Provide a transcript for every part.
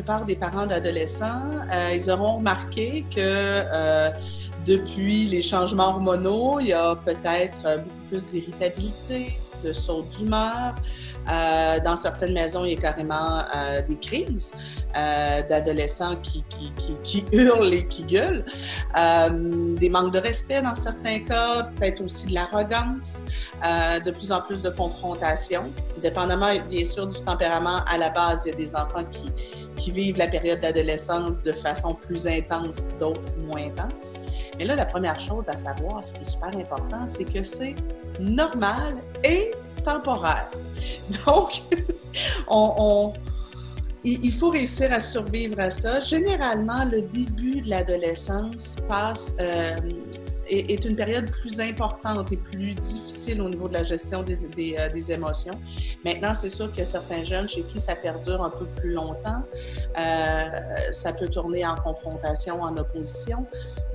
plupart des parents d'adolescents, ils auront remarqué que depuis les changements hormonaux, il y a peut-être beaucoup plus d'irritabilité, de sautes d'humeur. Dans certaines maisons, il y a carrément des crises d'adolescents qui hurlent et qui gueulent. Des manques de respect dans certains cas, peut-être aussi de l'arrogance, de plus en plus de confrontation. Dépendamment, bien sûr, du tempérament, à la base, il y a des enfants qui vivent la période d'adolescence de façon plus intense, d'autres moins intense. Mais là, la première chose à savoir, ce qui est super important, c'est que c'est normal et temporaire. Donc, il faut réussir à survivre à ça. Généralement, le début de l'adolescence est une période plus importante et plus difficile au niveau de la gestion des émotions. Maintenant, c'est sûr qu'il y a certains jeunes chez qui ça perdure un peu plus longtemps. Ça peut tourner en confrontation, en opposition,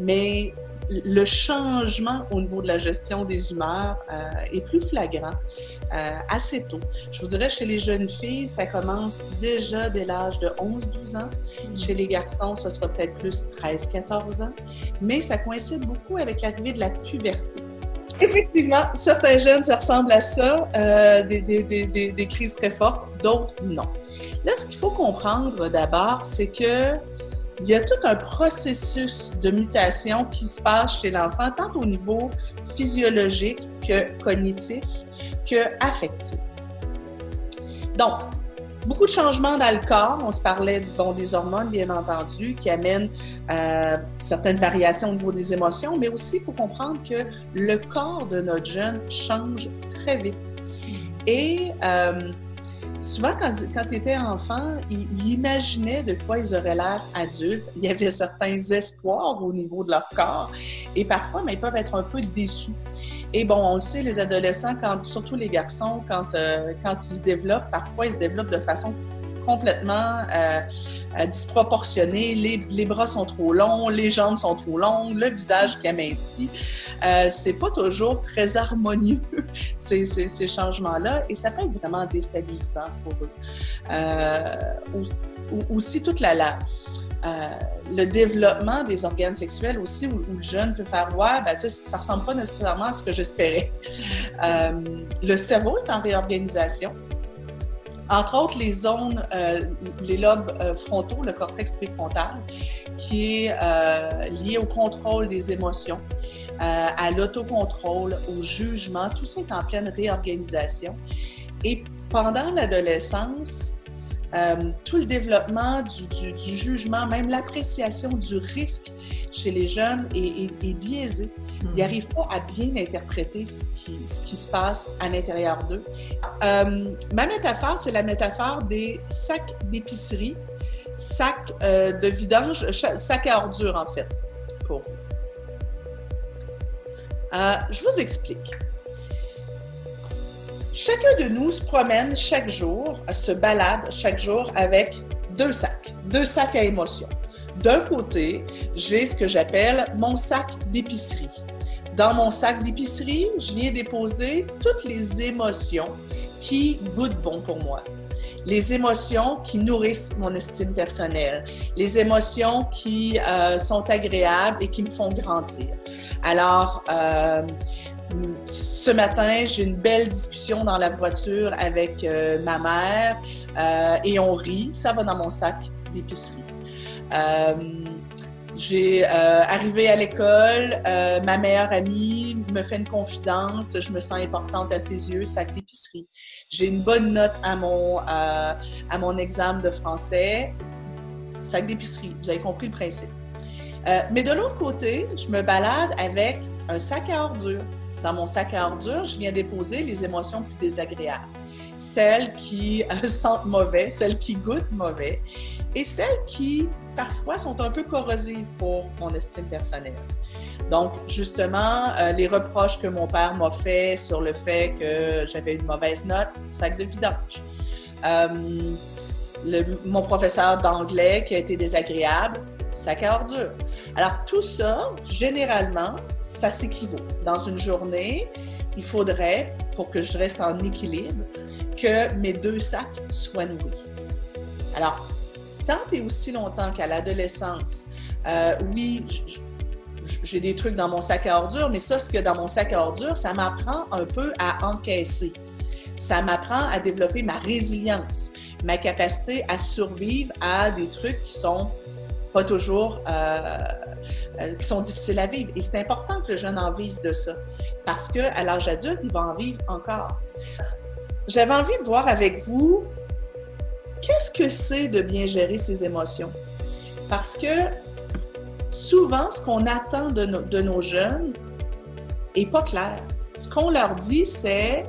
mais le changement au niveau de la gestion des humeurs est plus flagrant assez tôt. Je vous dirais, chez les jeunes filles, ça commence déjà dès l'âge de 11-12 ans. Chez les garçons, ce sera peut-être plus 13-14 ans. Mais ça coïncide beaucoup avec l'arrivée de la puberté. Effectivement, certains jeunes, ça ressemble à ça, des crises très fortes, d'autres non. Là, ce qu'il faut comprendre d'abord, c'est que il y a tout un processus de mutation qui se passe chez l'enfant, tant au niveau physiologique que cognitif, que affectif. Donc, beaucoup de changements dans le corps. On se parlait des hormones, bien entendu, qui amènent certaines variations au niveau des émotions, mais aussi, il faut comprendre que le corps de notre jeune change très vite. Et souvent, quand ils étaient enfants, ils imaginaient de quoi ils auraient l'air adultes. Il y avait certains espoirs au niveau de leur corps et parfois, mais ils peuvent être un peu déçus. Et bon, on le sait, les adolescents, surtout les garçons, quand ils se développent, parfois ils se développent de façon complètement disproportionnée. Les bras sont trop longs, les jambes sont trop longues, le visage qui amincit. C'est pas toujours très harmonieux, ces changements-là, et ça peut être vraiment déstabilisant pour eux. Aussi, le développement des organes sexuels aussi, où le jeune peut faire voir, ça ressemble pas nécessairement à ce que j'espérais. Le cerveau est en réorganisation. Entre autres, les zones, les lobes frontaux, le cortex préfrontal, qui est lié au contrôle des émotions, à l'autocontrôle, au jugement, tout ça est en pleine réorganisation. Et pendant l'adolescence, tout le développement du jugement, même l'appréciation du risque chez les jeunes est biaisé. Ils n'arrivent pas à bien interpréter ce qui se passe à l'intérieur d'eux. Ma métaphore, c'est la métaphore des sacs d'épicerie, sacs de vidange, sacs à ordures en fait, pour vous. Je vous explique. Chacun de nous se promène chaque jour, se balade chaque jour avec deux sacs à émotions. D'un côté, j'ai ce que j'appelle mon sac d'épicerie. Dans mon sac d'épicerie, je viens déposer toutes les émotions qui goûtent bon pour moi. Les émotions qui nourrissent mon estime personnelle. Les émotions qui sont agréables et qui me font grandir. Alors, ce matin, j'ai une belle discussion dans la voiture avec ma mère et on rit. Ça va dans mon sac d'épicerie. Arrivé à l'école, ma meilleure amie me fait une confidence, je me sens importante à ses yeux, sac d'épicerie. J'ai une bonne note à mon examen de français, sac d'épicerie. Vous avez compris le principe. Mais de l'autre côté, je me balade avec un sac à ordures. Dans mon sac à ordures, je viens déposer les émotions plus désagréables. Celles qui sentent mauvais, celles qui goûtent mauvais et celles qui, parfois, sont un peu corrosives pour mon estime personnelle. Donc, justement, les reproches que mon père m'a fait sur le fait que j'avais une mauvaise note, sac de vidange. Mon professeur d'anglais qui a été désagréable, sac à ordures. Alors, tout ça, généralement, ça s'équivaut. Dans une journée, il faudrait, pour que je reste en équilibre, que mes deux sacs soient nourris. Alors, tant et aussi longtemps qu'à l'adolescence, oui, j'ai des trucs dans mon sac à ordures, mais ça, ce qu'il y a dans mon sac à ordures, ça m'apprend un peu à encaisser. Ça m'apprend à développer ma résilience, ma capacité à survivre à des trucs qui sont pas toujours, qui sont difficiles à vivre. Et c'est important que le jeune en vive de ça, parce qu'à l'âge adulte, il va en vivre encore. J'avais envie de voir avec vous, qu'est-ce que c'est de bien gérer ses émotions? Parce que souvent, ce qu'on attend de nos jeunes n'est pas clair. Ce qu'on leur dit, c'est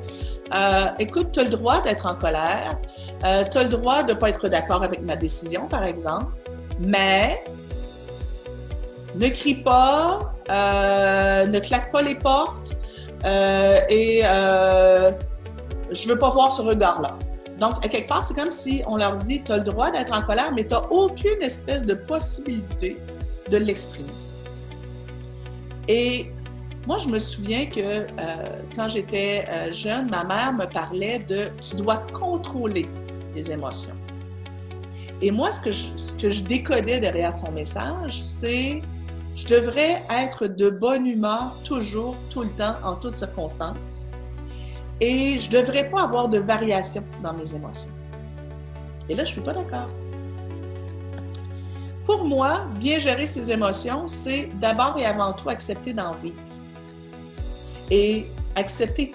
écoute, tu as le droit d'être en colère, tu as le droit de ne pas être d'accord avec ma décision, par exemple, mais ne crie pas, ne claque pas les portes et je ne veux pas voir ce regard-là. Donc, à quelque part, c'est comme si on leur dit, tu as le droit d'être en colère, mais tu n'as aucune espèce de possibilité de l'exprimer. Et moi, je me souviens que quand j'étais jeune, ma mère me parlait de « tu dois contrôler tes émotions ». Et moi, ce que je décodais derrière son message, c'est « je devrais être de bonne humeur toujours, tout le temps, en toutes circonstances. Et je ne devrais pas avoir de variation dans mes émotions. » Et là, je ne suis pas d'accord. Pour moi, bien gérer ses émotions, c'est d'abord et avant tout accepter d'en vivre. Et accepter